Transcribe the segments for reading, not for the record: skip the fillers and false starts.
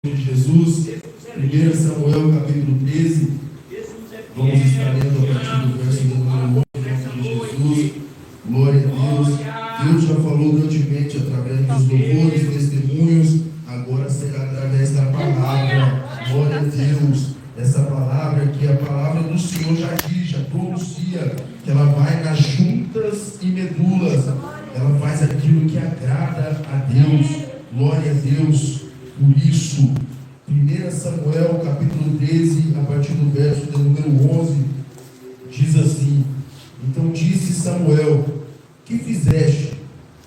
de Jesus, 1 Samuel capítulo 13, vamos estar lendo a partir do verso do número 11, em nome de Jesus. Glória a Deus. Deus já falou grandemente através dos louvores, testemunhos, agora será através da palavra. Glória a Deus. Essa palavra que a palavra do Senhor já diz, já pronuncia, que ela vai nas juntas e medulas, ela faz aquilo que agrada a Deus. Glória a Deus. Por isso, 1 Samuel capítulo 13, a partir do verso do número 11, diz assim: Então disse Samuel: Que fizeste?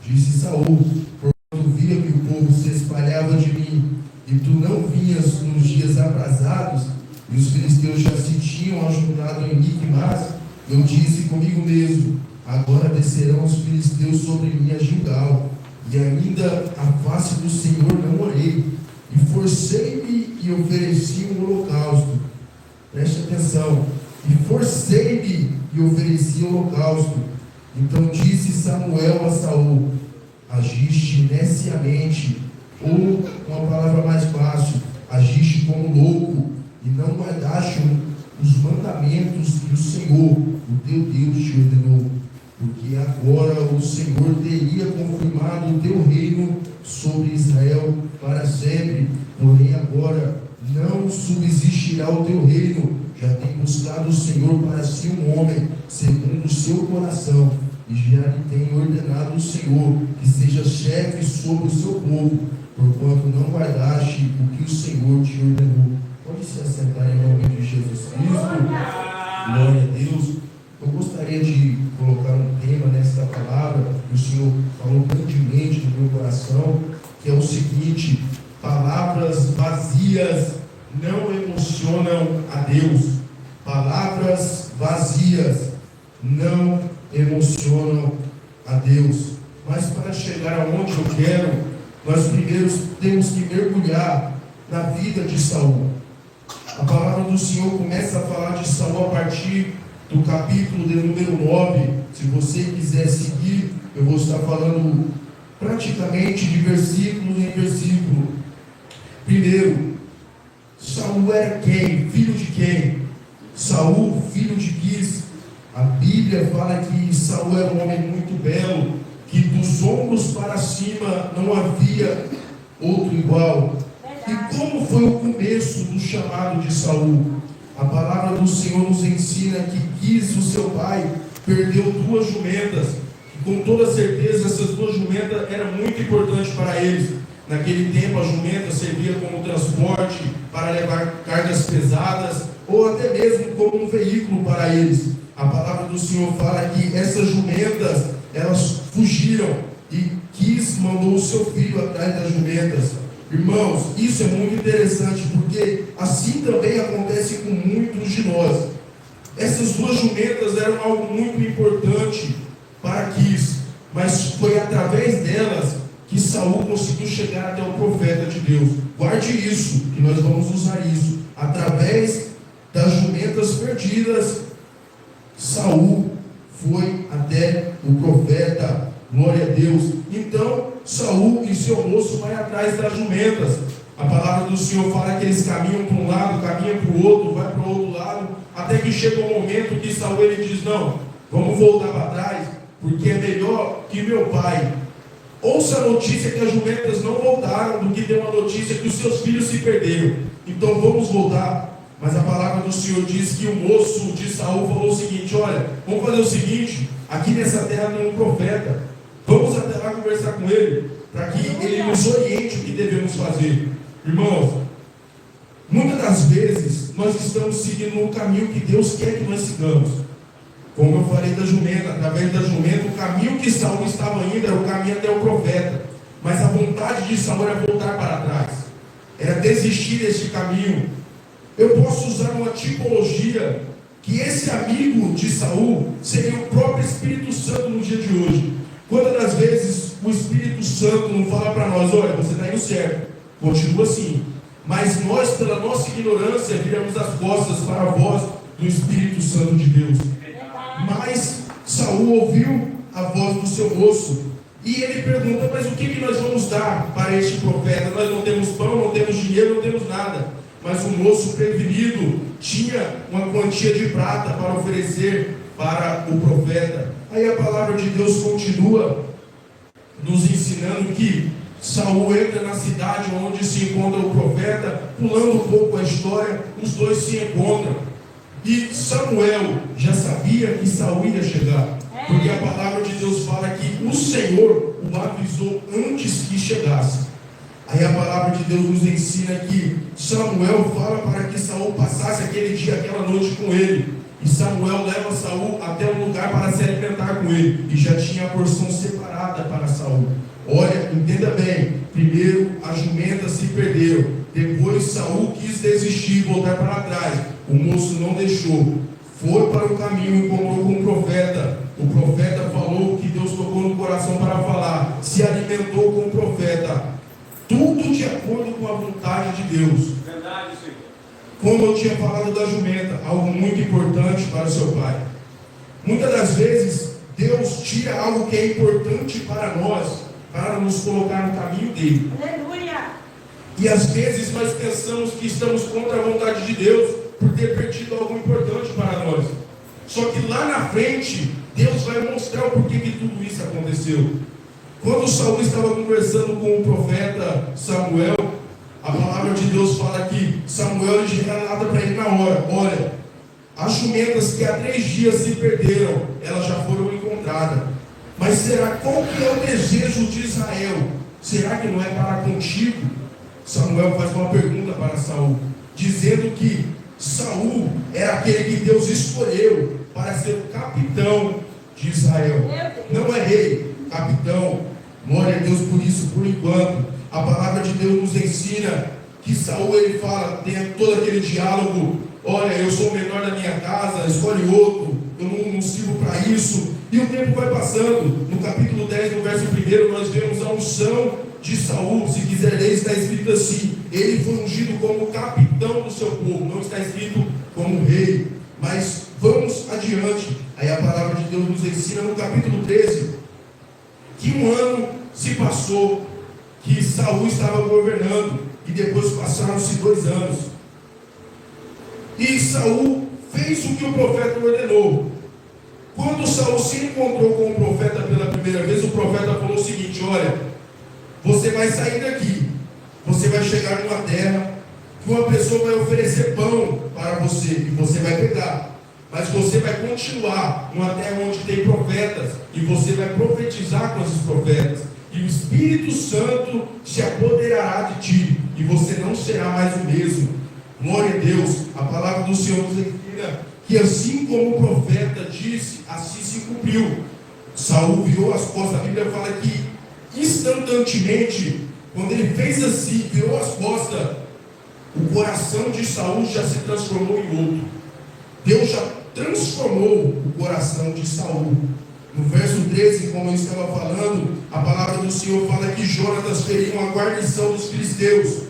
Disse Saul: Porquanto via que o povo se espalhava de mim, e tu não vinhas nos dias aprazados, e os filisteus já se tinham ajudado em Miquimás, eu disse comigo mesmo: Agora descerão os filisteus sobre mim a Gilgal, e ainda a face do Senhor não orei, e forcei-me e ofereci um holocausto. Preste atenção. E forcei-me e ofereci holocausto. Então disse Samuel a Saul: Agiste neciamente, ou, com a palavra mais fácil, agiste como louco, e não guardaste os mandamentos que o Senhor, o teu Deus, te ordenou. Porque agora o Senhor teria confirmado o teu reino sobre Israel para sempre. Porém agora não subsistirá o teu reino. Já tem buscado o Senhor para si um homem, segundo o seu coração, e já lhe tem ordenado o Senhor que seja chefe sobre o seu povo, porquanto não guardaste o que o Senhor te ordenou. Pode se assentar em nome de Jesus Cristo. Glória a Deus. Eu gostaria de colocar um tema nesta palavra que o Senhor falou grandemente no meu coração, que é o seguinte: palavras vazias não emocionam a Deus. Palavras vazias não emocionam a Deus. Mas para chegar aonde eu quero, nós primeiro temos que mergulhar na vida de Saul. A palavra do Senhor começa a falar de Saul a partir do capítulo de número 9. Se você quiser seguir, eu vou estar falando praticamente de versículo em versículo. Primeiro, Saul era quem? Filho de quem? Saul, filho de Quis. A Bíblia fala que Saul era um homem muito belo, que dos ombros para cima não havia outro igual. E como foi o começo do chamado de Saul? A palavra do Senhor nos ensina que Quis, o seu pai, perdeu duas jumentas, e com toda certeza essas duas jumentas eram muito importantes para eles. Naquele tempo a jumenta servia como transporte para levar cargas pesadas, ou até mesmo como um veículo para eles. A palavra do Senhor fala que essas jumentas, elas fugiram, e Quis mandou o seu filho atrás das jumentas. Irmãos, isso é muito interessante, porque assim também acontece com muitos de nós. Essas duas jumentas eram algo muito importante para Quis, mas foi através delas que Saul conseguiu chegar até o profeta de Deus. Guarde isso, que nós vamos usar isso. Através das jumentas perdidas, Saul foi até o profeta. Glória a Deus. Então Saul e seu moço vai atrás das jumentas. A palavra do Senhor fala que eles caminham para um lado, caminham para o outro, vai para o outro lado, até que chega um momento que Saul ele diz: não, vamos voltar para trás, porque é melhor que meu pai ouça a notícia que as jumentas não voltaram, do que ter uma notícia que os seus filhos se perderam. Então vamos voltar. Mas a palavra do Senhor diz que o moço de Saul falou o seguinte: olha, vamos fazer o seguinte, aqui nessa terra tem um profeta, vamos até lá conversar com ele, para que ele nos oriente o que devemos fazer. Irmãos, muitas das vezes nós estamos seguindo o caminho que Deus quer que nós sigamos. Como eu falei da jumenta, através da jumenta, o caminho que Saul estava indo era o caminho até o profeta. Mas a vontade de Saul era voltar para trás, era desistir deste caminho. Eu posso usar uma tipologia, que esse amigo de Saul seria o próprio Espírito Santo no dia de hoje. Quantas das vezes o Espírito Santo não fala para nós: olha, você está indo certo, continua assim. Mas nós, pela nossa ignorância, viramos as costas para a voz do Espírito Santo de Deus. Mas Saul ouviu a voz do seu moço, E ele pergunta, mas o que nós vamos dar para este profeta? Nós não temos pão, não temos dinheiro, não temos nada. Mas o moço prevenido tinha uma quantia de prata para oferecer para o profeta. Aí a palavra de Deus continua nos ensinando que Saul entra na cidade onde se encontra o profeta. Pulando um pouco a história, os dois se encontram. E Samuel já sabia que Saul ia chegar, porque a palavra de Deus fala que o Senhor o avisou antes que chegasse. Aí a palavra de Deus nos ensina que Samuel fala para que Saul passasse aquele dia, aquela noite com ele. E Samuel leva Saul até um lugar para se alimentar com ele. E já tinha a porção separada para Saul. Olha, entenda bem. Primeiro as jumentas se perderam. Depois Saul quis desistir e voltar para trás. O moço não deixou. Foi para o caminho e encontrou com o profeta. O profeta falou o que Deus tocou no coração para falar. Se alimentou com o profeta. Tudo de acordo com a vontade de Deus. Verdade, Senhor. Como eu tinha falado da jumenta, algo muito importante para o seu pai. Muitas das vezes, Deus tira algo que é importante para nós, para nos colocar no caminho dele. Aleluia! E às vezes nós pensamos que estamos contra a vontade de Deus, por ter perdido algo importante para nós. Só que lá na frente, Deus vai mostrar o porquê que tudo isso aconteceu. Quando Saul estava conversando com o profeta Samuel, a palavra de Deus fala que Samuel lhe relata para ele na hora: olha, as jumentas que há 3 dias se perderam, elas já foram encontradas. Mas será, qual que é o desejo de Israel? Será que não é para contigo? Samuel faz uma pergunta para Saul, dizendo que Saul era aquele que Deus escolheu para ser o capitão de Israel. Não é rei, capitão. Glória a Deus por isso, por enquanto. A palavra de Deus nos ensina que Saul, ele fala, tem todo aquele diálogo: olha, eu sou o menor da minha casa, escolhe outro, eu não sirvo para isso. E o tempo vai passando. No capítulo 10, no verso 1, nós vemos a unção de Saul. Se quiser ler, está escrito assim: ele foi ungido como capitão do seu povo. Não está escrito como rei. Mas vamos adiante. Aí a palavra de Deus nos ensina no capítulo 13 que um ano se passou, que Saul estava governando, e depois passaram-se 2 anos. E Saul fez o que o profeta ordenou. Quando Saul se encontrou com o profeta pela primeira vez, o profeta falou o seguinte: olha, você vai sair daqui, você vai chegar numa terra que uma pessoa vai oferecer pão para você, e você vai pegar. Mas você vai continuar numa terra onde tem profetas, e você vai profetizar com esses profetas, e o Espírito Santo se apoderará de ti, e você não será mais o mesmo. Glória a Deus. A palavra do Senhor nos ensina que assim como o profeta disse, assim se cumpriu. Saul virou as costas. A Bíblia fala que instantaneamente, quando ele fez assim, virou as costas, o coração de Saul já se transformou em outro. Deus já transformou o coração de Saul. No verso 13, como eu estava falando, a palavra do Senhor fala que Jonatas feriu a guarnição dos filisteus.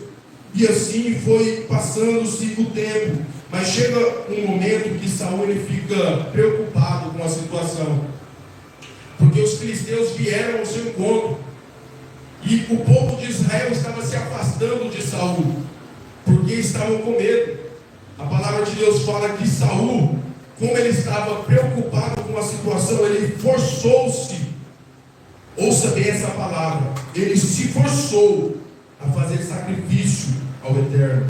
E assim foi passando-se o tempo. Mas chega um momento que Saul ele fica preocupado com a situação, porque os filisteus vieram ao seu encontro, e o povo de Israel estava se afastando de Saul, porque estavam com medo. A palavra de Deus fala que Saul, como ele estava preocupado com a situação, ele forçou-se, ouça bem essa palavra, ele se forçou a fazer sacrifício ao Eterno.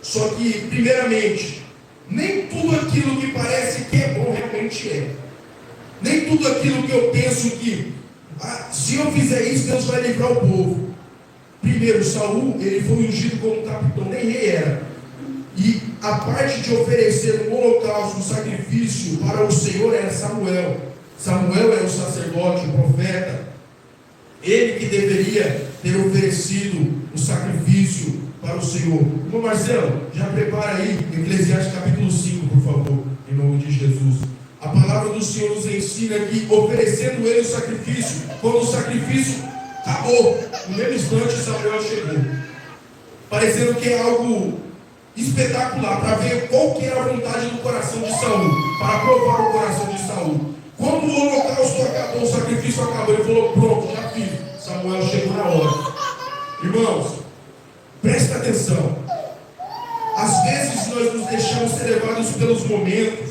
Só que, primeiramente, nem tudo aquilo que parece que é bom realmente é. Nem tudo aquilo que eu penso que, se eu fizer isso, Deus vai livrar o povo. Primeiro, Saul, ele foi ungido como capitão, nem rei era. E a parte de oferecer um holocausto, um sacrifício para o Senhor era Samuel. Samuel era o sacerdote, o profeta. Ele que deveria ter oferecido o sacrifício para o Senhor. Irmão Marcelo, já prepara aí Eclesiastes capítulo 5, por favor, em nome de Jesus. A palavra do Senhor nos ensina que, oferecendo ele o sacrifício, quando o sacrifício acabou, no mesmo instante Samuel chegou, parecendo que é algo espetacular, para ver qual que era a vontade do coração de Saul, para provar o coração de Saul. Quando o holocausto acabou, o sacrifício acabou, ele falou: pronto, já fiz. Samuel chegou na hora. Irmãos, presta atenção. Às vezes nós nos deixamos ser levados pelos momentos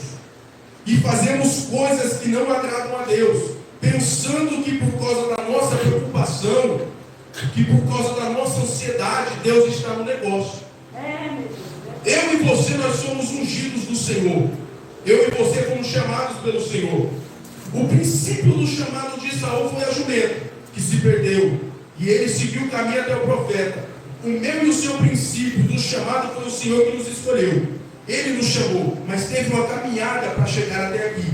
e fazemos coisas que não agradam a Deus, pensando que por causa da nossa preocupação, que por causa da nossa ansiedade, Deus está no negócio. Eu e você, nós somos ungidos do Senhor. Eu e você fomos chamados pelo Senhor. O princípio do chamado de Saul foi a jumenta, que se perdeu, e ele seguiu o caminho até o profeta. O meu e o seu princípio do chamado foi o Senhor que nos escolheu. Ele nos chamou, mas teve uma caminhada para chegar até aqui.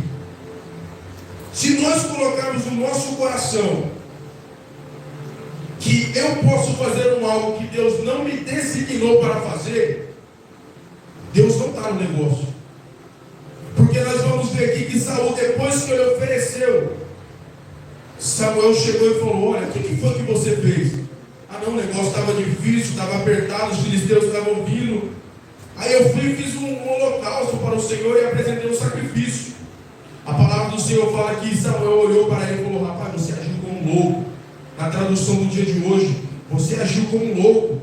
Se nós colocarmos no nosso coração que eu posso fazer algo que Deus não me designou para fazer, Deus não está no negócio. Porque nós vamos ver aqui que Saul, depois que ele ofereceu, Samuel chegou e falou: olha, o que foi que você fez? Ah não, o negócio estava difícil, estava apertado, os filisteus estavam vindo. Aí eu fui e fiz um holocausto para o Senhor e apresentei um sacrifício. A palavra do Senhor fala que Samuel olhou para ele e falou: rapaz, você agiu como um louco. Na tradução do dia de hoje, você agiu como um louco.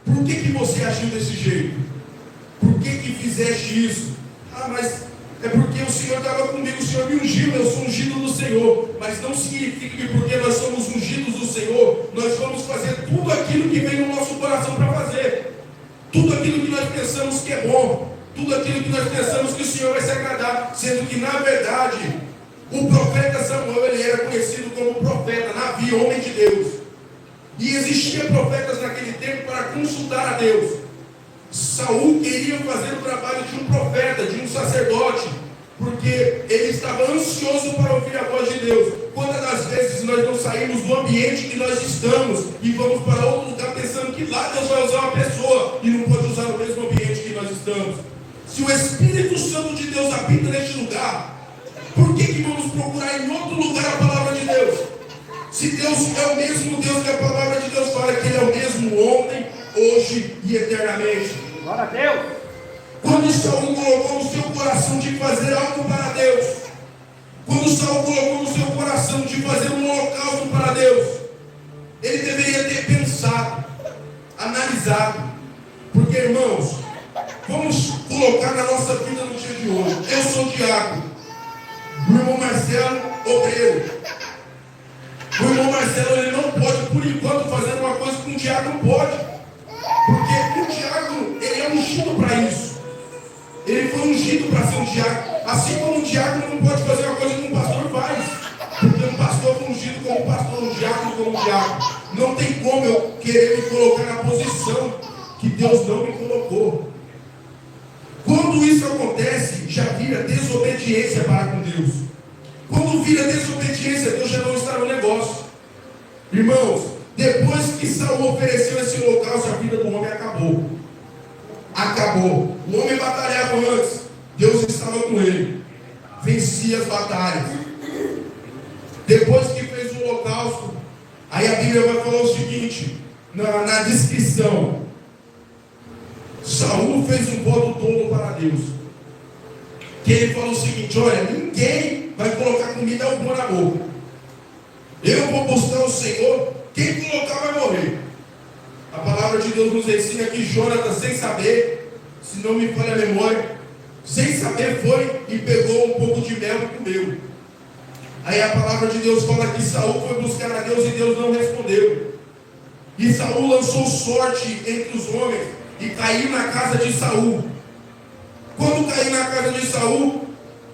Por que você agiu desse jeito? Por que fizeste isso? Ah, mas é porque o Senhor estava comigo, o Senhor me ungiu, eu sou ungido do Senhor. Mas não significa que porque nós somos ungidos do Senhor, nós vamos fazer tudo aquilo que vem no nosso coração para fazer. Tudo aquilo que nós pensamos que é bom, tudo aquilo que nós pensamos que o Senhor vai se agradar, sendo que na verdade, o profeta Samuel, ele era conhecido como profeta, Navi, homem de Deus. E existiam profetas naquele tempo para consultar a Deus. Saul queria fazer o trabalho de um profeta, de um sacerdote, porque ele estava ansioso para ouvir a voz de Deus. Quantas das vezes nós não saímos do ambiente que nós estamos e vamos para outro lugar pensando que lá Deus vai usar uma pessoa e não pode usar o mesmo ambiente que nós estamos? Se o Espírito Santo de Deus habita neste lugar, por que vamos procurar em outro lugar a palavra de Deus? Se Deus é o mesmo Deus que a palavra de Deus fala que Ele é o mesmo ontem, hoje e eternamente. Glória a Deus. Quando Saul colocou no seu coração de fazer algo para Deus, quando Saul colocou no seu coração de fazer um holocausto para Deus, ele deveria ter pensado, analisado. Porque, irmãos, vamos colocar na nossa vida no dia de hoje. Eu sou diácono, o irmão Marcelo, obreiro. O irmão Marcelo, ele não pode, por enquanto, fazer uma coisa que um diácono pode. Porque o diácono, ele é ungido para isso. Ele foi ungido para ser um diácono. Assim como um diácono não pode fazer uma coisa que um pastor faz. Porque um pastor foi ungido como pastor, um diácono como um diácono. Não tem como eu querer me colocar na posição que Deus não me colocou. Quando isso acontece, já vira desobediência para com Deus. Quando vira desobediência, Deus já não está no negócio. Irmãos, depois que Saul ofereceu esse holocausto, a vida do homem acabou. Acabou. O homem batalhava antes, Deus estava com ele, vencia as batalhas. Depois que fez o holocausto, aí a Bíblia vai falar o seguinte, na descrição: Saul fez um voto todo para Deus, que ele falou o seguinte: olha, ninguém vai colocar comida alguma na boca. Eu vou buscar o Senhor, quem colocar vai morrer. A palavra de Deus nos ensina que Jonatas, sem saber, se não me falha a memória, sem saber foi e pegou um pouco de mel e comeu. Aí a palavra de Deus fala que Saul foi buscar a Deus e Deus não respondeu. E Saul lançou sorte entre os homens e caiu na casa de Saul. Quando caiu na casa de Saul,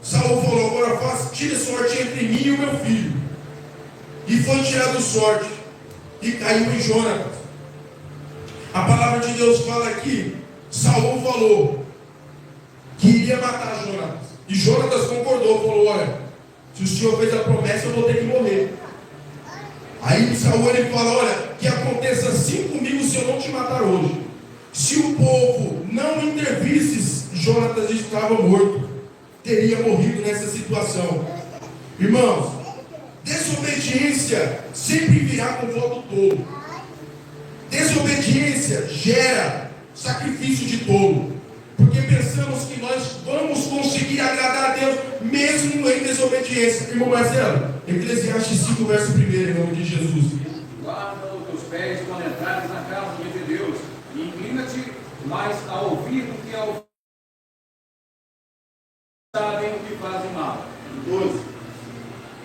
Saul falou: agora tire sorte entre mim e o meu filho. E foi tirado sorte e caiu em Jonatas. A palavra de Deus fala que Saul falou que iria matar Jonatas. E Jonatas concordou, falou: olha, se o Senhor fez a promessa, eu vou ter que morrer. Aí Saul ele fala: olha, que aconteça assim comigo se eu não te matar hoje. Se o povo não intervisse, Jonatas estava morto, teria morrido nessa situação. Irmãos, desobediência sempre virá com voto tolo. Desobediência gera sacrifício de tolo, porque pensamos que nós vamos conseguir agradar a Deus mesmo em desobediência. obediência. Irmão Marcelo, Eclesiastes 5, verso 1, em nome de Jesus. Guarda os teus pés quando entrares na casa de Deus, e inclina-te mais a ouvir do que a ouvir. Sabem o que fazem mal. 12.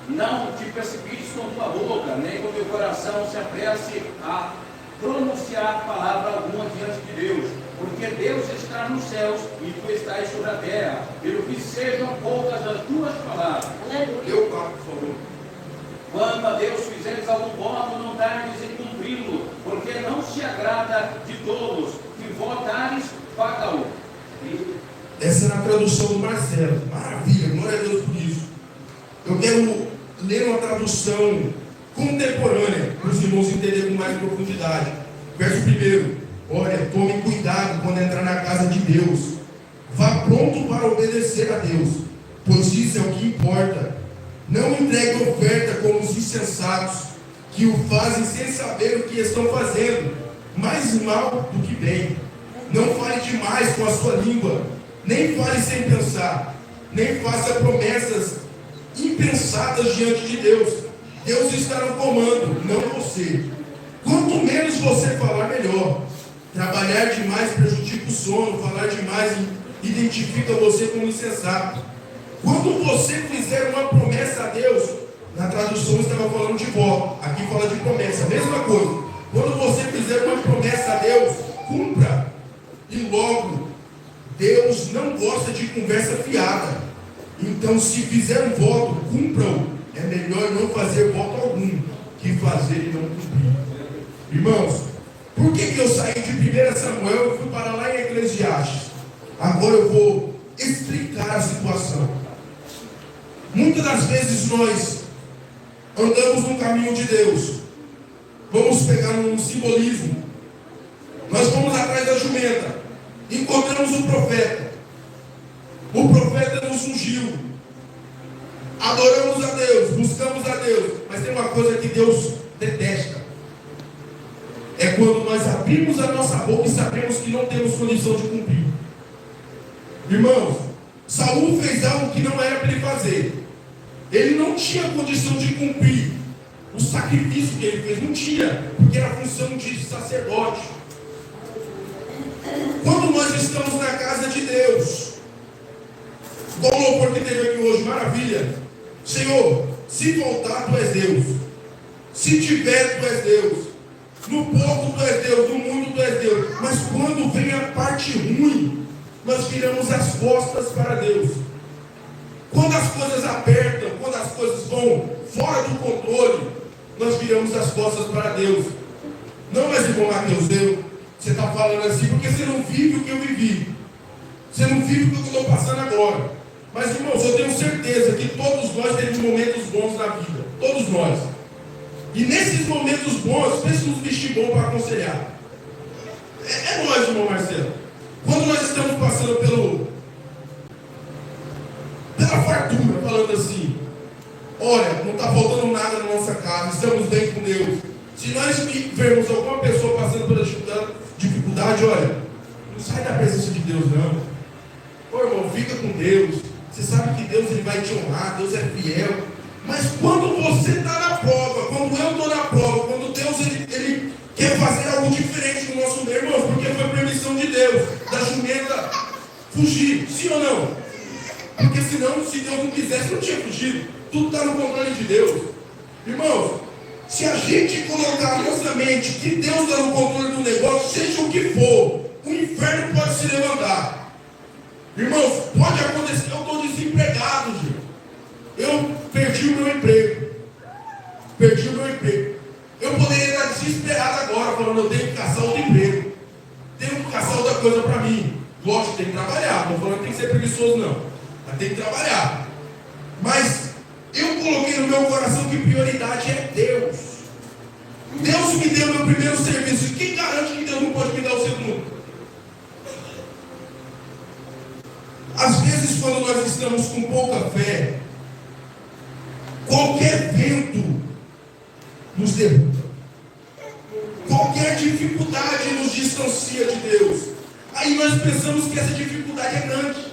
Não te precipites com tua boca, nem com teu coração se apresse a pronunciar palavra alguma diante de Deus, porque Deus está nos céus e tu estás sobre a terra, pelo que sejam poucas as tuas palavras. Deu 4, por favor. Quando a Deus fizeres algum voto, não tardes em cumpri-lo, porque não se agrada de todos, que votares, paga-o. Essa é na tradução do Marcelo. Maravilha, glória a Deus por isso. Eu quero ler uma tradução contemporânea, para os irmãos entenderem com mais profundidade. Verso 1. Olha, tome cuidado quando entrar na casa de Deus. Vá pronto para obedecer a Deus, pois isso é o que importa. Não entregue oferta como os insensatos, que o fazem sem saber o que estão fazendo, mais mal do que bem. Não fale demais com a sua língua, nem fale sem pensar, nem faça promessas impensadas diante de Deus. Deus está no comando, não você. Quanto menos você falar, melhor. Trabalhar demais prejudica o sono, falar demais identifica você como insensato. Quando você fizer uma promessa a Deus, na tradução estava falando de voto, aqui fala de promessa, mesma coisa. Quando você fizer uma promessa a Deus, cumpra. E logo, Deus não gosta de conversa fiada. Então, se fizer um voto, cumpra-o. É melhor não fazer voto algum, que fazer e não cumprir. Irmãos, por que eu saí de 1 Samuel e fui para lá em Eclesiastes? Agora eu vou explicar a situação. Muitas das vezes nós andamos no caminho de Deus. Vamos pegar um simbolismo. Nós vamos atrás da jumenta. Encontramos o profeta. O profeta nos ungiu. Adoramos a Deus, buscamos a Deus. Mas tem uma coisa que Deus detesta. É quando nós abrimos a nossa boca e sabemos que não temos condição de cumprir. Irmãos, Saul fez algo que não era para ele fazer. Ele não tinha condição de cumprir o sacrifício que ele fez. Não tinha, porque era função de sacerdote. Quando nós estamos na casa de Deus, como o louvor que teve aqui hoje, maravilha. Senhor, se voltar, tu és Deus. Se tiver, tu és Deus. No pouco, tu és Deus. No muito, tu és Deus. Mas quando vem a parte ruim, nós viramos as costas para Deus. Quando as coisas apertam, quando as coisas vão fora do controle, nós viramos as costas para Deus. Não, mas irmão Mateus, você está falando assim porque você não vive o que eu vivi. Você não vive o que eu estou passando agora. Mas irmãos, eu tenho certeza que todos nós temos momentos bons na vida. Todos nós. E nesses momentos bons, pensa nos bichos bons para aconselhar. É nós, irmão Marcelo. Quando nós estamos passando pela fartura, falando assim, olha, não está faltando nada na nossa casa, estamos bem com Deus. Se nós vermos alguma pessoa passando pela dificuldade, olha, não sai da presença de Deus não. Ô irmão, fica com Deus. Você sabe que Deus ele vai te honrar, Deus é fiel. Mas quando você está na prova, quando eu estou na prova, quando Deus ele quer fazer algo diferente no nosso meio, irmãos, porque foi permissão de Deus, da jumenta fugir, sim ou não? Porque senão, se Deus não quisesse, não tinha fugido. Tudo está no controle de Deus. Irmãos, se a gente colocar na nossa mente que Deus está no controle do negócio, seja o que for, o inferno pode se levantar. Irmãos, pode acontecer, eu estou desempregado, gente. Eu perdi o meu emprego. Eu poderia estar desesperado agora, falando, eu tenho que caçar outro emprego. Tenho que caçar outra coisa para mim. Lógico, tem que trabalhar. Não estou falando que tem que ser preguiçoso, não. Mas tem que trabalhar. Mas eu coloquei no meu coração que prioridade é Deus. Deus me deu meu primeiro serviço. E quem garante que Deus não pode me dar o segundo? Às vezes, quando nós estamos com pouca fé, qualquer vento nos derruba. Qualquer dificuldade nos distancia de Deus. Aí nós pensamos que essa dificuldade é grande.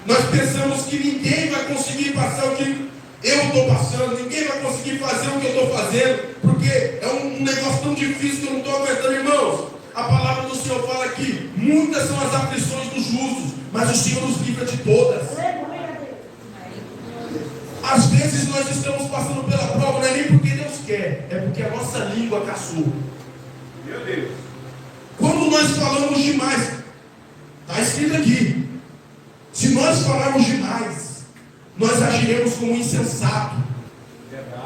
Nós pensamos que ninguém vai conseguir passar o que eu estou passando, ninguém vai conseguir fazer o que eu estou fazendo, porque é um negócio tão difícil que eu não estou aguentando, irmãos. A palavra do Senhor fala que muitas são as aflições dos justos, mas o Senhor nos livra de todas. Às vezes nós estamos passando pela prova, não é nem porque Deus quer, é porque a nossa língua caçou. Meu Deus. Quando nós falamos demais, está escrito aqui, se nós falarmos demais, nós agiremos como insensato.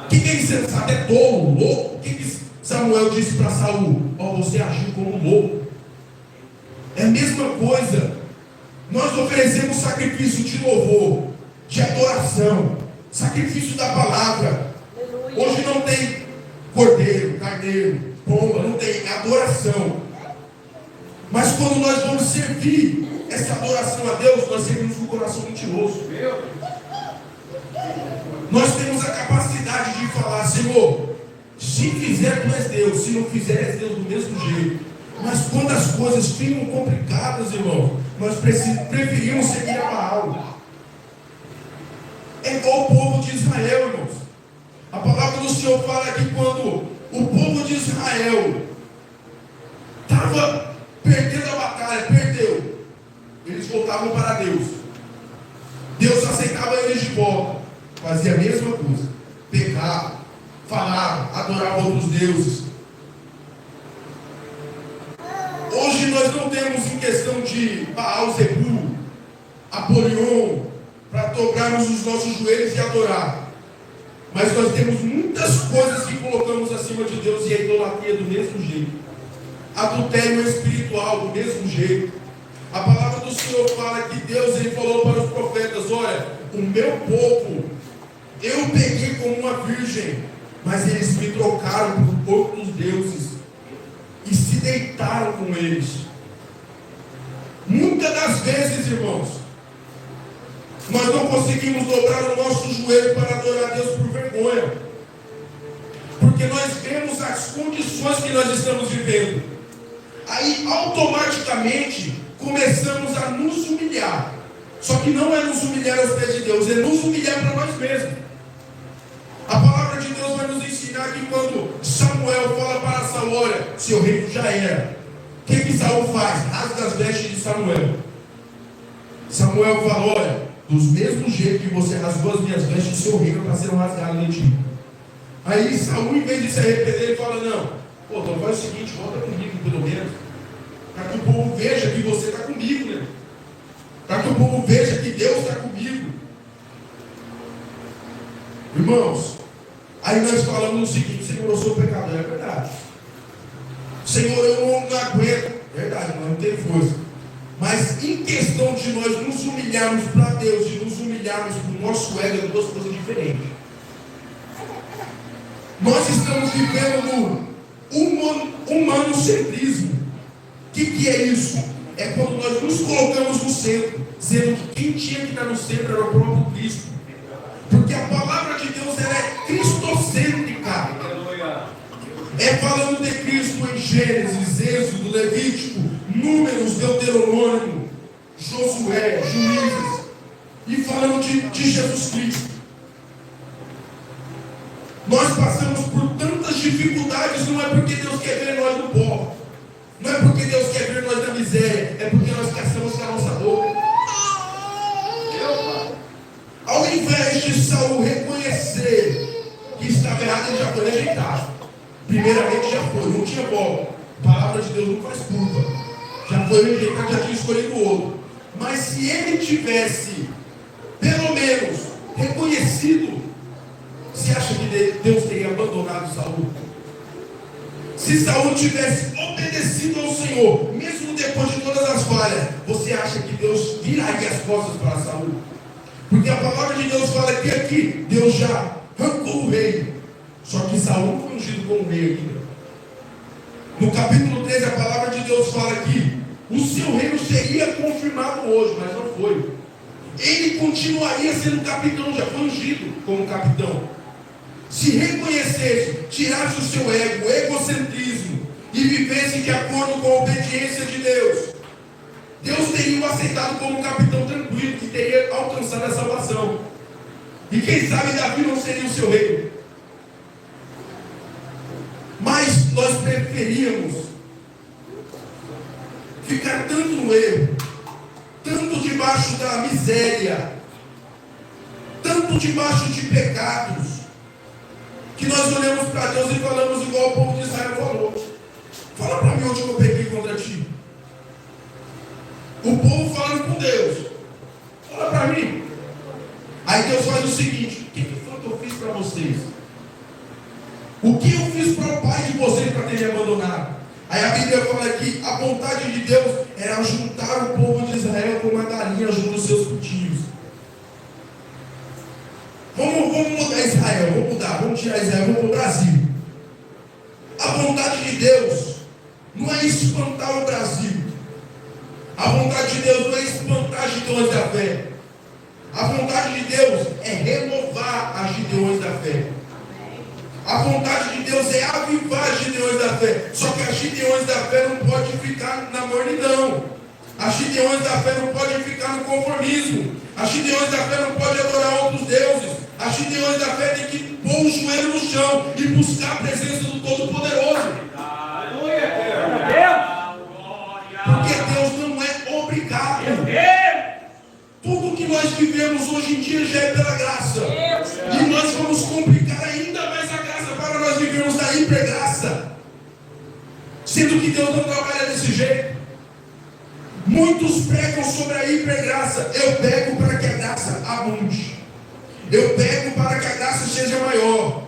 O que é insensato? É tolo, louco. O que Samuel disse para Saul? Você agiu como louco. É a mesma coisa. Nós oferecemos sacrifício de louvor, de adoração, sacrifício da palavra. Hoje não tem cordeiro, carneiro, pomba, não tem adoração. Mas quando nós vamos servir essa adoração a Deus, nós servimos com o coração mentiroso. Nós temos a capacidade de falar: Senhor, se fizer, tu és Deus, se não fizer, és Deus do mesmo jeito. Mas quando as coisas ficam complicadas, irmão, nós preferimos seguir a Baal. É igual o povo de Israel, irmãos. A palavra do Senhor fala que quando o povo de Israel estava perdendo a batalha, perdeu, eles voltavam para Deus. Deus aceitava eles de volta, fazia a mesma coisa, pecava, falava, adorava outros deuses. Hoje nós não temos em questão de Baal, Zebu, Apolion, para dobrarmos os nossos joelhos e adorar. Mas nós temos muitas coisas que colocamos acima de Deus, e a idolatria do mesmo jeito. Adultério espiritual do mesmo jeito. A palavra do Senhor fala que Deus, ele falou para os profetas: olha, o meu povo eu peguei como uma virgem, mas eles me trocaram por outros deuses e se deitaram com eles. Muitas das vezes, irmãos, nós não conseguimos dobrar o nosso joelho para adorar a Deus por vergonha, porque nós vemos as condições que nós estamos vivendo. Aí automaticamente começamos a nos humilhar. Só que não é nos humilhar aos pés de Deus, é nos humilhar para nós mesmos. A palavra de Deus vai nos ensinar que quando Samuel fala para Saul: olha, seu reino já era. O que Saul faz? Rasga as vestes de Samuel. Samuel fala: olha, dos mesmos jeitos que você rasgou as minhas vestes, o seu reino está sendo rasgado em ti. Aí Saul, em vez de se arrepender, ele fala: não, então faz o seguinte, volta comigo pelo menos, para que o povo veja que você está comigo, né? Para que o povo veja que Deus está comigo. Irmãos, aí nós falamos o seguinte: Senhor, eu sou pecador. É verdade. Senhor, eu não aguento. Verdade, nós não temos força. Mas em questão de nós nos humilharmos para Deus e nos humilharmos para o nosso ego, é duas coisas diferentes. Nós estamos vivendo no humanocentrismo. O que é isso? É quando nós nos colocamos no centro, sendo que quem tinha que estar no centro era o próprio Cristo. Porque a palavra de Deus, ela é cristocêntrica. É falando de Cristo em Gênesis, Êxodo, Levítico, Números, Deuteronômio, Josué, Juízes, e falando de Jesus Cristo. Nós passamos por tantas dificuldades, não é porque Deus quer ver nós no pó, não é porque Deus quer ver nós na miséria, é porque nós caçamos com a nossa boca. Ao invés de Saul reconhecer que estava errado, ele já foi rejeitado. Primeiramente já foi, não tinha volta. A palavra de Deus não faz curva. Já foi rejeitado, já tinha escolhido o outro. Mas se ele tivesse, pelo menos, reconhecido, você acha que Deus teria abandonado Saul? Se Saul tivesse obedecido ao Senhor, mesmo depois de todas as falhas, você acha que Deus viraria as costas para Saul? Porque a palavra de Deus fala que aqui Deus já arrancou o rei. Só que Saul não foi ungido como rei ainda. No capítulo 13, a palavra de Deus fala que o seu reino seria confirmado hoje, mas não foi. Ele continuaria sendo capitão, já foi ungido como capitão. Se reconhecesse, tirasse o seu ego, o egocentrismo, e vivesse de acordo com a obediência de Deus, Deus teria o aceitado como um capitão tranquilo, que teria alcançado a salvação. E quem sabe Davi não seria o seu rei. Mas nós preferíamos ficar tanto no erro, tanto debaixo da miséria, tanto debaixo de pecados, que nós olhamos para Deus e falamos igual o povo de Israel falou. Fala para mim onde eu pequei contra ti. O povo falando com Deus. Fala para mim. Aí Deus faz o seguinte: o que foi que eu fiz para vocês? O que eu fiz para o pai de vocês para ter me abandonado? Aí a Bíblia fala que a vontade de Deus era juntar o povo de Israel como uma galinha junto aos seus cutinhos. Vamos mudar Israel, vamos tirar Israel, vamos para o Brasil. A vontade de Deus não é espantar o Brasil. A vontade de Deus não é espantar as Gideões da fé. A vontade de Deus é renovar as Gideões da fé. A vontade de Deus é avivar as Gideões da fé. Só que as Gideões da fé não podem ficar na mornidão. As Gideões da fé não podem ficar no conformismo. As Gideões da fé não podem adorar outros deuses. As Gideões da fé têm que pôr o joelho no chão e buscar a presença do Todo-Poderoso. Porque Deus não é obrigado. Tudo que nós vivemos hoje em dia já é pela graça. E nós vamos complicar ainda mais a graça para nós vivermos da hipergraça. Sendo que Deus não trabalha desse jeito. Muitos pregam sobre a hipergraça. Eu pego para que a graça abunde. Eu pego para que a graça seja maior.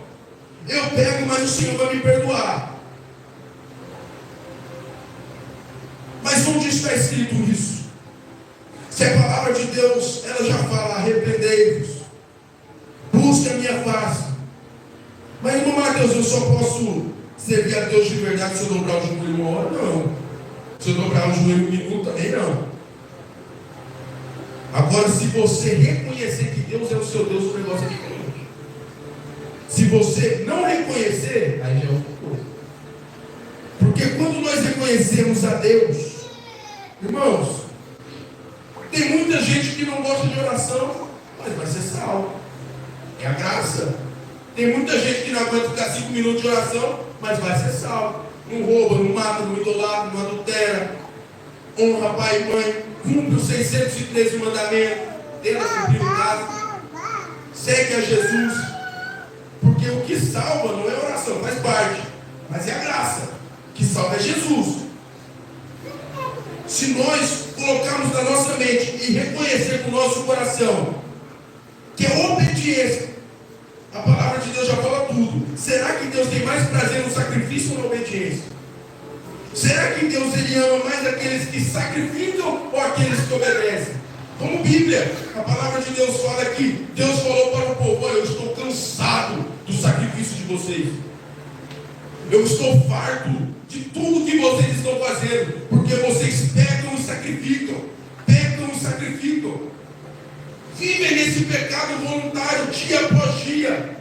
Eu pego, mas o Senhor vai me perdoar. Mas onde está escrito isso? Se a palavra de Deus, ela já fala: arrependei-vos, busque a minha face. Mas, irmão Mateus, eu só posso servir a Deus de verdade se eu dobrar o joelho uma hora? Não. Se eu dobrar o joelho um minuto, também não. Agora, se você reconhecer que Deus é o seu Deus, o negócio é diferente. Se você não reconhecer, aí já é outra coisa. Porque quando nós reconhecemos a Deus, irmãos, tem muita gente que não gosta de oração, mas vai ser salvo. É a graça. Tem muita gente que não aguenta ficar 5 minutos de oração, mas vai ser salvo. Não rouba, não mata, não idolatra, não adultera, honra pai e mãe, cumpre os 613 mandamentos, tenta cumprir o caso, segue a Jesus. Porque o que salva não é oração, faz parte, mas é a graça. O que salva é Jesus. Se nós colocarmos na nossa mente e reconhecer com o nosso coração que é obediência, a palavra de Deus já fala tudo. Será que Deus tem mais prazer no sacrifício ou na obediência? Será que Deus ele ama mais aqueles que sacrificam ou aqueles que obedecem? Como Bíblia, a palavra de Deus fala que Deus falou para o povo: olha, eu estou cansado do sacrifício de vocês. Eu estou farto de tudo que vocês estão fazendo, porque vocês pecam e sacrificam, pecam e sacrificam, vivem nesse pecado voluntário dia após dia.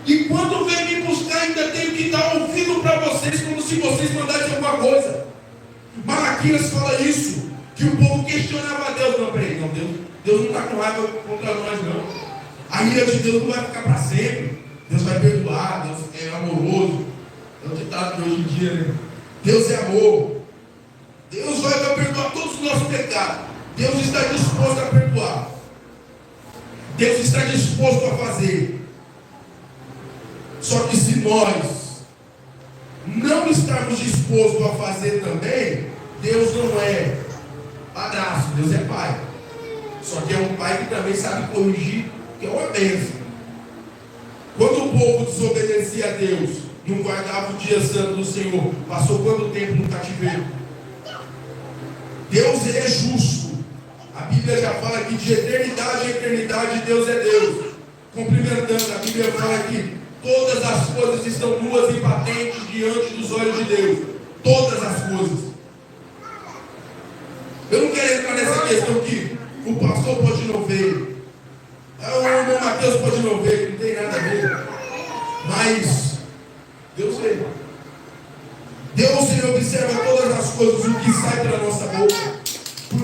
E quando vem me buscar, ainda tenho que dar ouvido para vocês, como se vocês mandassem alguma coisa. Malaquias fala isso, que o povo questionava a Deus. Não, peraí, não, Deus não está com raiva contra nós, não. A ira de Deus não vai ficar para sempre. Deus vai perdoar, Deus é amoroso. É o ditado de hoje em dia, né? Deus é amor. Deus vai perdoar todos os nossos pecados. Deus está disposto a perdoar. Deus está disposto a fazer. Só que se nós não estarmos dispostos a fazer também, Deus não é padrasto, Deus é pai. Só que é um pai que também sabe corrigir, que é uma bênção. Quando o povo desobedecia a Deus, não guardava o dia santo do Senhor, passou quanto tempo no cativeiro? Deus, ele é justo. A Bíblia já fala que de eternidade em eternidade Deus é Deus. Complementando, a Bíblia fala que todas as coisas estão nuas e patentes diante dos olhos de Deus. Todas as coisas. Eu não quero entrar nessa questão que o pastor pode não ver, o irmão Mateus pode não ver, não tem nada a ver. Mas Deus vê. Deus, ele observa todas as coisas, o que sai pela nossa boca. Por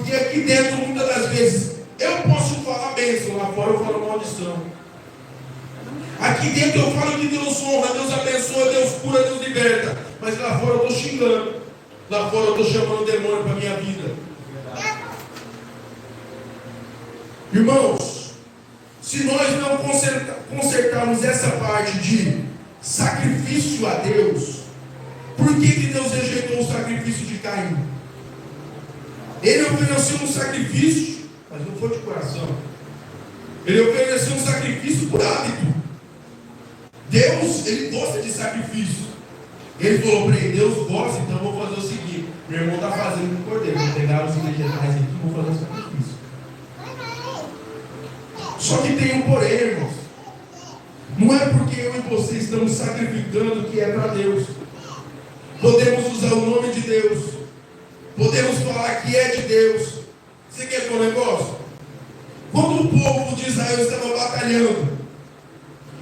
lá fora eu estou xingando. Lá fora eu estou chamando o demônio para a minha vida. Irmãos, se nós não consertarmos essa parte de sacrifício a Deus, por que Deus rejeitou o sacrifício de Caim? Ele ofereceu um sacrifício, mas não foi de coração. Ele ofereceu um sacrifício por hábito. Deus, Ele gosta de sacrifício. Ele falou para ele: Deus gosta, então eu vou fazer o seguinte: meu irmão está fazendo um cordeiro, vou pegar os vegetais aqui e vou fazer um sacrifício. Só que tem um porém, irmãos. Não é porque eu e você estamos sacrificando que é para Deus. Podemos usar o nome de Deus, podemos falar que é de Deus. Você quer ver um negócio? Quando o povo de Israel estava batalhando,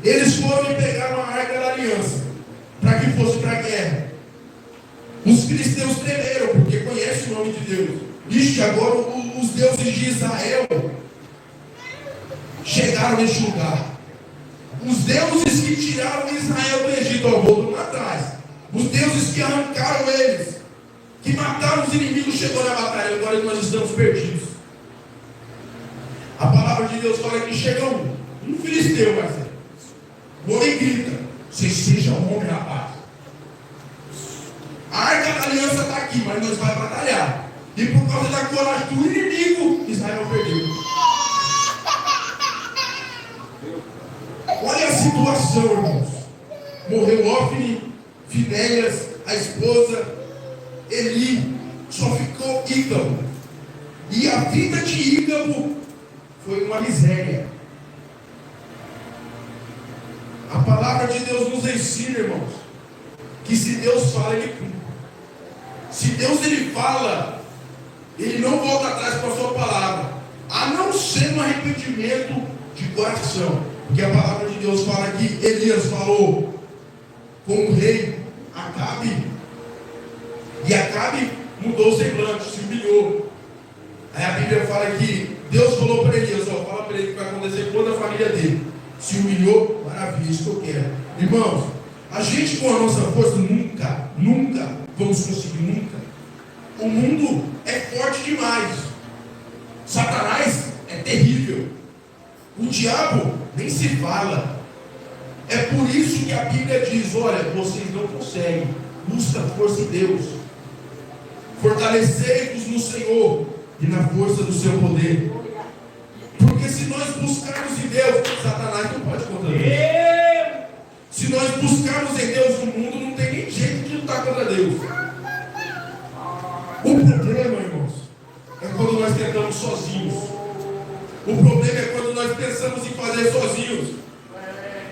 eles foram e pegaram a arca da aliança para que fosse para a guerra. Os cristãos tremeram porque conhecem o nome de Deus. Ixi, agora os deuses de Israel chegaram neste lugar. Os deuses que tiraram Israel do Egito, voltam lá atrás. Os deuses que arrancaram eles, que mataram os inimigos, chegou na batalha. Agora nós estamos perdidos. A palavra de Deus fala que chega um filisteu, Marcelo. O homem grita: você seja um homem, rapaz. A arca da aliança está aqui, mas nós vamos batalhar. E por causa da coragem do inimigo, Israel perdeu. Olha a situação, irmãos. Morreu Ofni, Finéias, a esposa, Eli, só ficou Ígabo. E a vida de Ígabo foi uma miséria. A palavra de Deus nos ensina, irmãos, que se Deus fala, Ele cumpre. Se Deus Ele fala, Ele não volta atrás com a sua palavra, a não ser no arrependimento de coração. Porque a palavra de Deus fala que Elias falou com o rei Acabe, e Acabe mudou o semblante, se humilhou. Aí a Bíblia fala que Deus falou para Elias: fala para ele o que vai acontecer quando a família dele se humilhou. Maravilha, isso que eu quero. Irmãos, a gente com a nossa força nunca vamos conseguir, nunca. O mundo é forte demais. Satanás é terrível. O diabo nem se fala. É por isso que a Bíblia diz: olha, vocês não conseguem, busca a força em Deus, fortalecei-vos no Senhor e na força do seu poder. Porque se nós buscarmos em Deus, Satanás não pode contra Deus. Se nós buscarmos em Deus, no mundo não tem nem jeito de lutar contra Deus. O problema, irmãos, é quando nós tentamos sozinhos. O problema é quando nós pensamos em fazer sozinhos.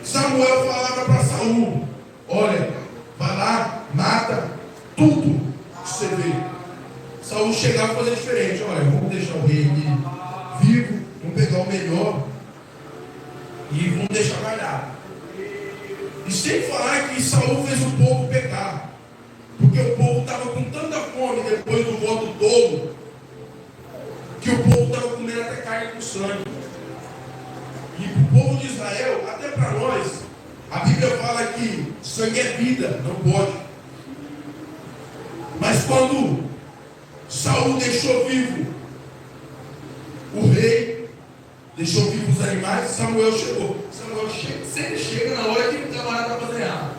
Samuel falava para Saul: olha, vai lá, mata tudo que você vê. Saul chegava a fazer diferente: olha, vamos deixar o rei aqui vivo, vamos pegar o melhor e vamos deixar guardado. E sem falar que Saul fez o povo pecar, porque o povo estava com tanta fome depois do voto tolo, que o povo estava comendo até carne com sangue. E para o povo de Israel, até para nós, a Bíblia fala que sangue é vida, não pode. Mas quando Saul deixou vivo o rei, deixou vivo os animais, Samuel chegou. Samuel sempre chega na hora que o camarada está fazendo errado.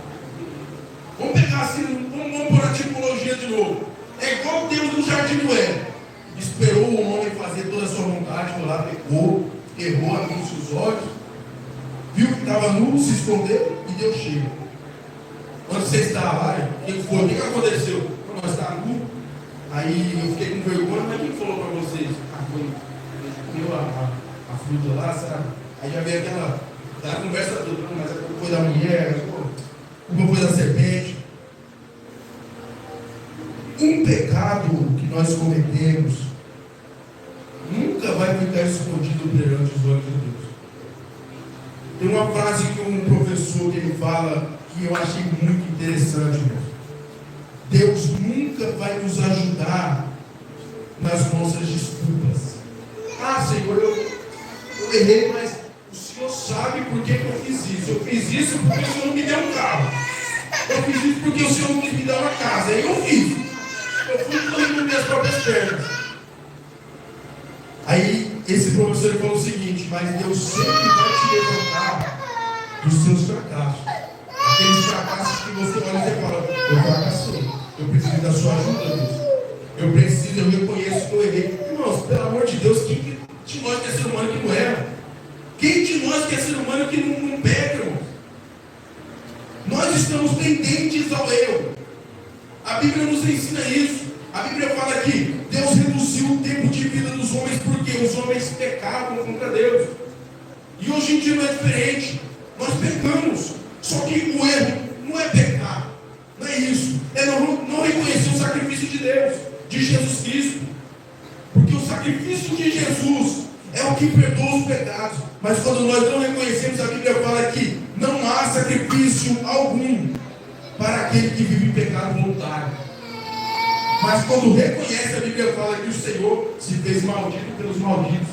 Vamos pegar assim, vamos pôr a tipologia de novo. É igual Deus no jardim do Éden. Esperou o homem fazer toda a sua vontade, foi lá, pecou, errou, abriu seus olhos, viu que estava nu, se escondeu e Deus chega. Quando você estava lá, quem foi? O que aconteceu? Quando nós estávamos nu, aí eu fiquei com vergonha, mas quem falou para vocês? Comeu a fruta lá, sabe? Aí já veio aquela conversa toda, mas a culpa foi da mulher, a culpa foi da serpente. Um pecado que nós cometemos nunca vai ficar escondido perante os olhos de Deus. Tem uma frase que um professor que ele fala que eu achei muito interessante, irmão. Deus nunca vai nos ajudar nas nossas desculpas. Ah, Senhor, eu errei, mas o Senhor sabe por que eu fiz isso. Eu fiz isso porque o Senhor não me deu um carro. Eu fiz isso porque o Senhor não quis me dar uma casa. pernas. Aí esse professor falou o seguinte: mas Deus sempre vai te levantar dos seus fracassos. Aqueles fracassos que você olha e você fala: eu fracassei, eu preciso da sua ajuda, Deus. Eu reconheço que eu errei. Irmãos, pelo amor de Deus, quem de nós que é ser humano que não erra? Quem de nós que é ser humano que não peca, irmão? Nós estamos tendentes ao erro. A Bíblia nos ensina isso. A Bíblia fala que Deus reduziu o tempo de vida dos homens porque os homens pecavam contra Deus. E hoje em dia não é diferente. Nós pecamos. Só que o erro não é pecar. Não é isso. É não reconhecer o sacrifício de Deus, de Jesus Cristo. Porque o sacrifício de Jesus é o que perdoa os pecados. Mas quando nós não reconhecemos, a Bíblia fala que não há sacrifício algum para aquele que vive em pecado voluntário. Mas quando reconhece, a Bíblia fala que o Senhor se fez maldito pelos malditos.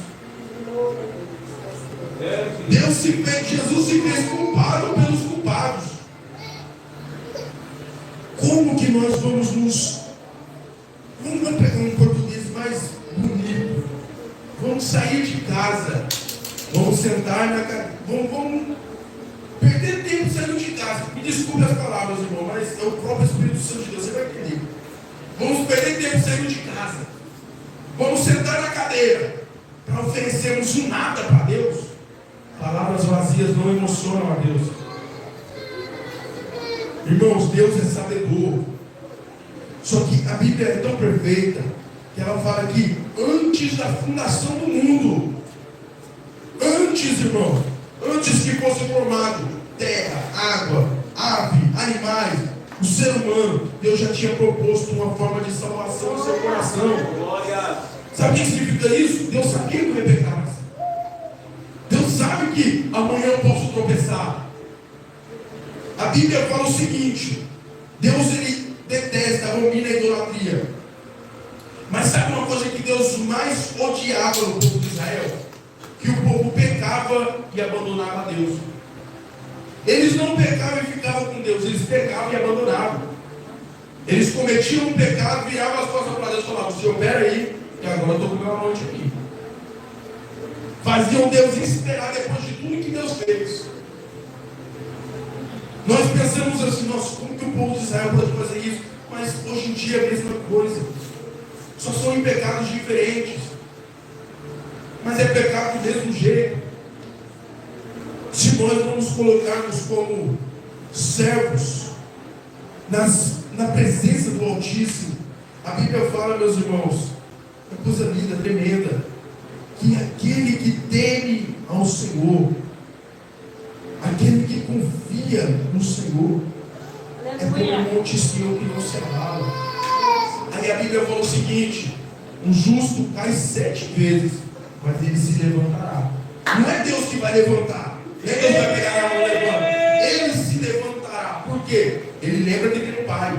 Jesus se fez culpado pelos culpados. Como que nós vamos Vamos pegar um português mais bonito. Vamos sair de casa. Vamos sentar na casa. Vamos perder tempo saindo de casa. Me desculpe as palavras, irmão, mas é o próprio Espírito Santo de Deus, você vai entender. Vamos perder tempo saindo de casa. Vamos sentar na cadeira para oferecermos um nada para Deus. Palavras vazias não emocionam a Deus. Irmãos, Deus é sabedor. Só que a Bíblia é tão perfeita que ela fala que antes da fundação do mundo, antes, irmão, antes que fosse formado terra, água, ave, animais, o ser humano, Deus já tinha proposto uma forma de salvação no seu coração. Sabe o que significa isso? Deus sabia que eu ia pecar. Deus sabe que amanhã eu posso tropeçar. A Bíblia fala o seguinte: Deus, ele detesta, abomina a idolatria. Mas sabe uma coisa que Deus mais odiava no povo de Israel? Que o povo pecava e abandonava a Deus. Eles não pecavam e ficavam com Deus, eles pecavam e abandonavam. Eles cometiam um pecado, viravam as costas para Deus e falavam: Senhor, peraí, que agora eu estou com uma noite aqui. Faziam Deus esperar depois de tudo que Deus fez. Nós pensamos assim: nossa, como que o povo de Israel pode fazer isso? Mas hoje em dia é a mesma coisa. Só são em pecados diferentes. Mas é pecado do mesmo jeito. Se nós não nos colocarmos como servos na presença do Altíssimo, a Bíblia fala, meus irmãos, é coisa linda, tremenda, que aquele que teme ao Senhor, aquele que confia no Senhor, é como um monte Sião que não se abala. Aí a Bíblia fala o seguinte: um justo cai 7 vezes, mas ele se levantará. Não é Deus que vai levantar, não é Deus que vai pegar na mão e levantar. Ele se levantará. Por quê? Ele lembra que tem um Pai.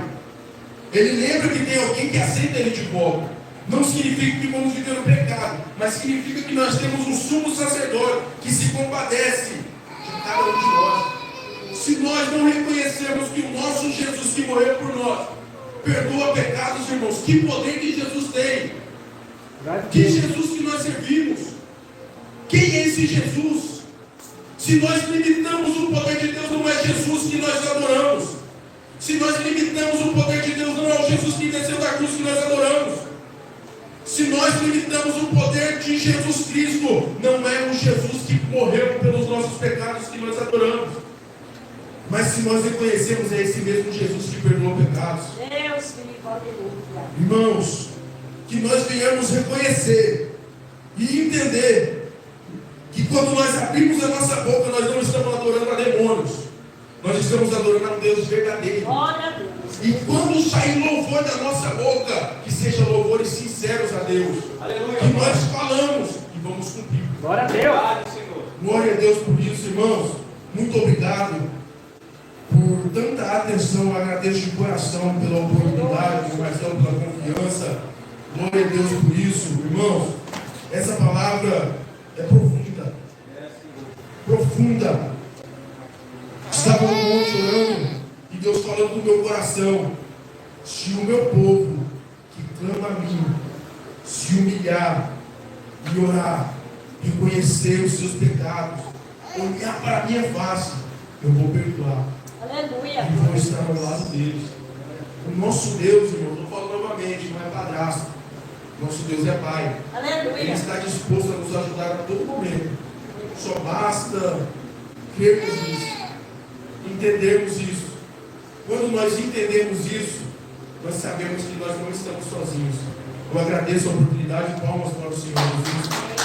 Ele lembra que tem alguém que aceita ele de volta. Não significa que vamos viver no pecado, mas significa que nós temos um sumo sacerdote que se compadece de cada um de nós. Se nós não reconhecermos que o nosso Jesus que morreu por nós perdoa pecados, irmãos, que poder que Jesus tem? Que Jesus que nós servimos? Quem é esse Jesus? Se nós limitamos o poder de Deus, não é Jesus que nós adoramos. Se nós limitamos o poder de Deus, não é o Jesus que desceu da cruz que nós adoramos. Se nós limitamos o poder de Jesus Cristo, não é o Jesus que morreu pelos nossos pecados que nós adoramos. Mas se nós reconhecemos, é esse mesmo Jesus que perdoa pecados. Irmãos, que nós venhamos reconhecer e entender que quando nós abrimos a nossa boca, nós não estamos adorando a demônios, nós estamos adorando a Deus verdadeiro. E quando sair louvor da nossa boca, que seja louvores sinceros a Deus. Aleluia. Que nós falamos e vamos cumprir. Glória a Deus. Glória a Deus por isso, irmãos. Muito obrigado por tanta atenção. Eu agradeço de coração pela oportunidade, Marcelo, pela confiança. Glória a Deus por isso, irmãos. Essa palavra é profunda. Profunda. Estava no monte orando e Deus falando no meu coração: se o meu povo que clama a mim ajoelhar e orar, reconhecer os seus pecados, olhar para a minha face, eu vou perdoar. Aleluia. E vou estar ao lado deles. O nosso Deus, irmão, estou falando novamente, não é padrasto. Nosso Deus é Pai. Aleluia. Ele está disposto a nos ajudar a todo momento. Só basta crermos nisso, entendermos isso. Quando nós entendemos isso, nós sabemos que nós não estamos sozinhos. Eu agradeço a oportunidade, palmas para o Senhor Jesus.